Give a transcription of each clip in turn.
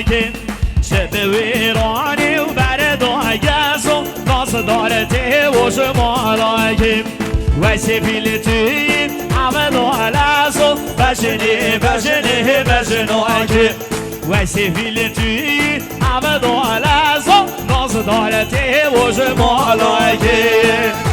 که چه به ویرانی و بردای گزو ناز دارته و شمالای که وی سفیل توی عمل لازو بجنه بجنه بجنه که وی سفیل توی عمل لازو ناز دارته و شمالای که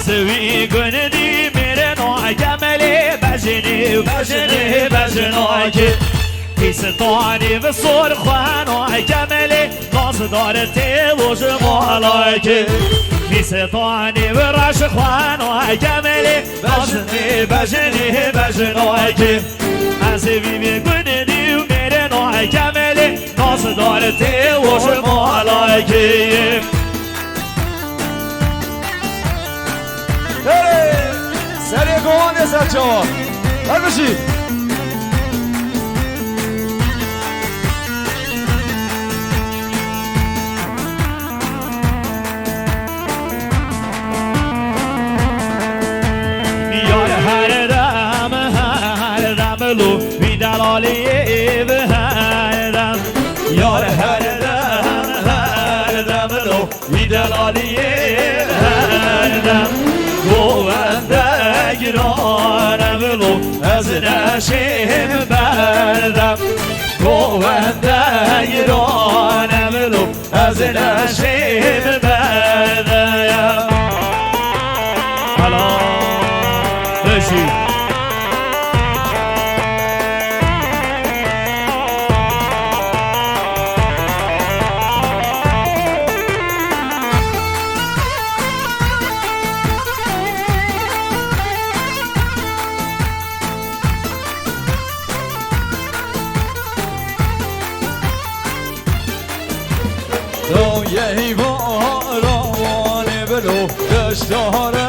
سوی گندی میره ناگملی بجنی بجنی بجنی که پیستانی و سرخوان ناگملی ناز دارته و جمالی که پیستانی و رشخوان ناگملی بجنی بجنی بجنی که سوی گندی میره ناگملی ناز دارته و جمالی که سریع گوان یه سر چاوا بر بشید یار هر دم لو بی دلالی به هر دم یار هر دم لو بی دلالی به هر دم گوونده گرانم لو از نشیم بردم گوونده گرانم لو از نشیم بردم حالا بشید یه بارانه بلو دشتاره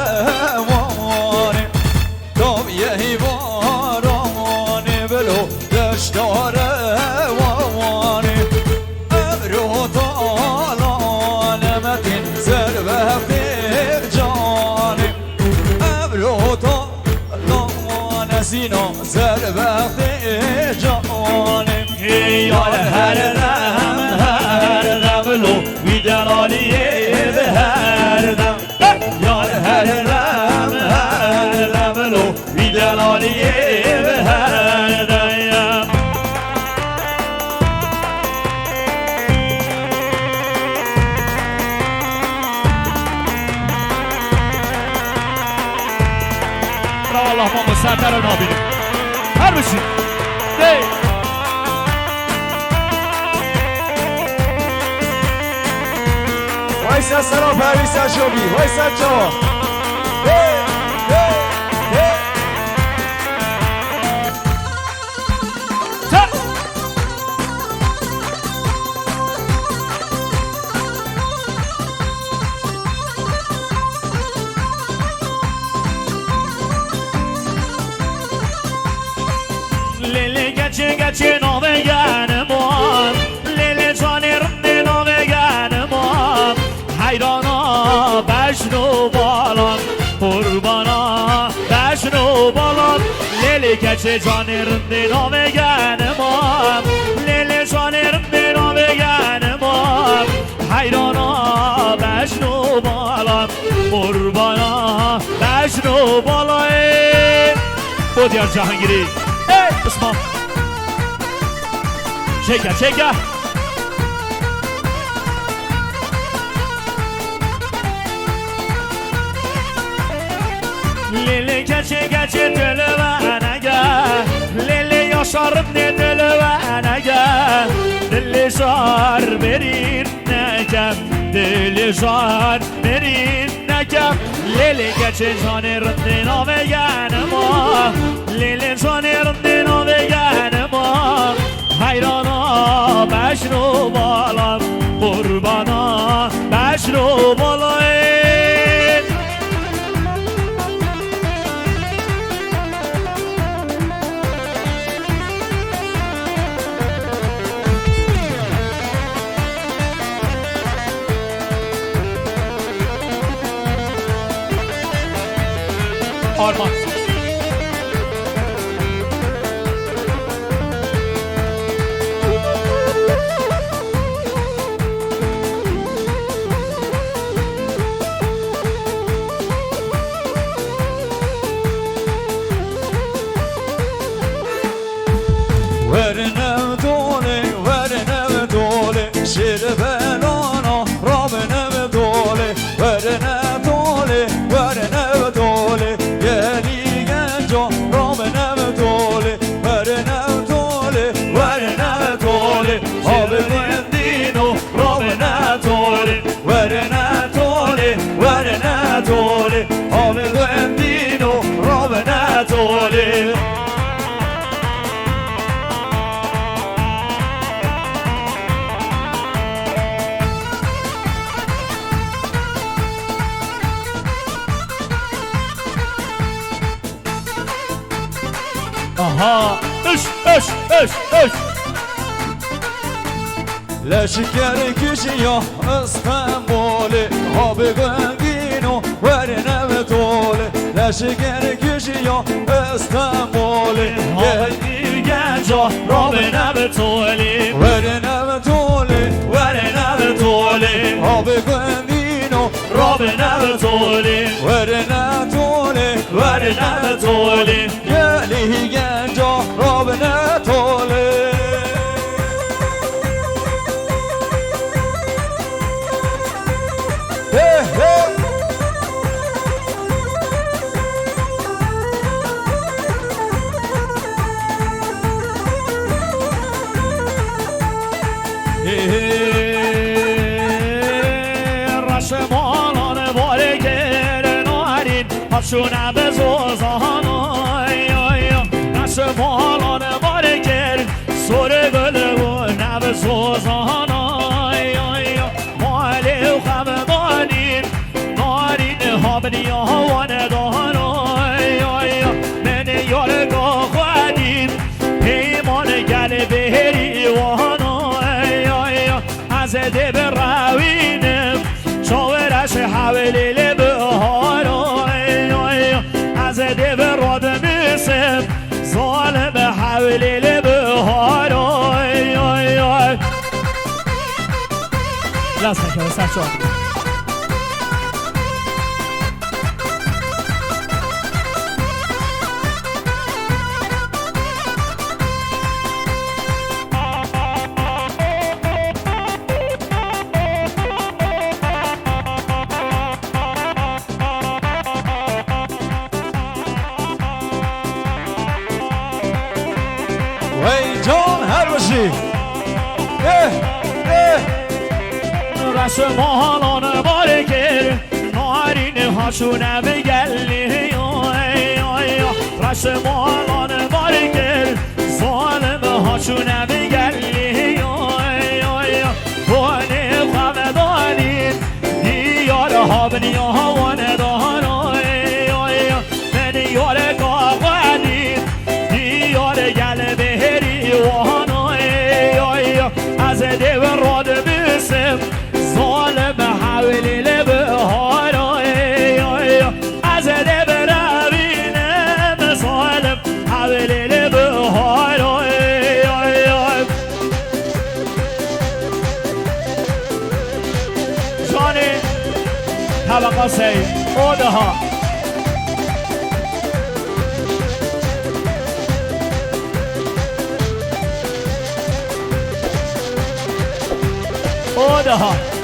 وانه دام یه بارانه بلو دشتاره وانه ابرو طالانه متین زربه فیر جانه ابرو طالانه سینا زربه فیر جانه یار هر دم لو بی دلالیه به هر دم یار هر دم لو بی دلالیه به هر دم برای الله ما مستر رو نابینیم هر بشید وایسا سرا پرویسا شبی وایسا جوا لیلی گچه گچه نوه گنمان لیلی جانرم نوه گنمان حیرانا بشنو بالان قربانا بشنو بالان لیلی گچه جانرم نوه گنمان لیلی جانرم نوه گنمان حیرانا بشنو بالان قربانا بشنو بالان بودیار جهانگیری اسمع شيكا شيكا ليلي كاتشي كاتشي دلواناكا ليلي يشربني دلواناكا دلي شار بريناكا دلي شار بريناكا ليلي كاتشي جاني ردنا ويانما ليلي جاني ردنا ويانما حیرانا بشنو بالم قربانا بشنو آرمان ورنه دوله شیر بلانا رابنه دوله ورنه دوله گلی گنجا رابنه دوله ورنه دوله آب بندینو رابنه دوله ورنه دوله آب بندینو رابنه دوله Aha, eş. لشکر کشیا استنبولی آب گنگینو ورنه دوله لشکر کشیا استنبولی Abi genca Robine betoli ورنه دوله آب گنگینو Robine betoli ورنه دوله گلی گنجا رابنه دوله رشمالان بارگر نارین هاشونه به زوزان رشمالان بارگر سر گل و نب زوزان مالی و خمدانین نارین حابنی هوان دان من یارگا خودین پیمان گل بهری وان از دب روینم شاورش حولی لبهار از دب راد میسم ظالم حولی لبهار لازم که سر شد وی جان هر باشی رسمالان بارگر نارین هاشونه بگلی رسمالان بارگر ظالم هاشونه بگلی بانه خمدانین دیار حابنی هوان دان من یار قاقوانین دیار گل بهری وان از دیو راد بیسم ظالم حولی لبهار از دیو روینم ظالم حولی لبهار جانی طبقه سی اوده ها اوده ها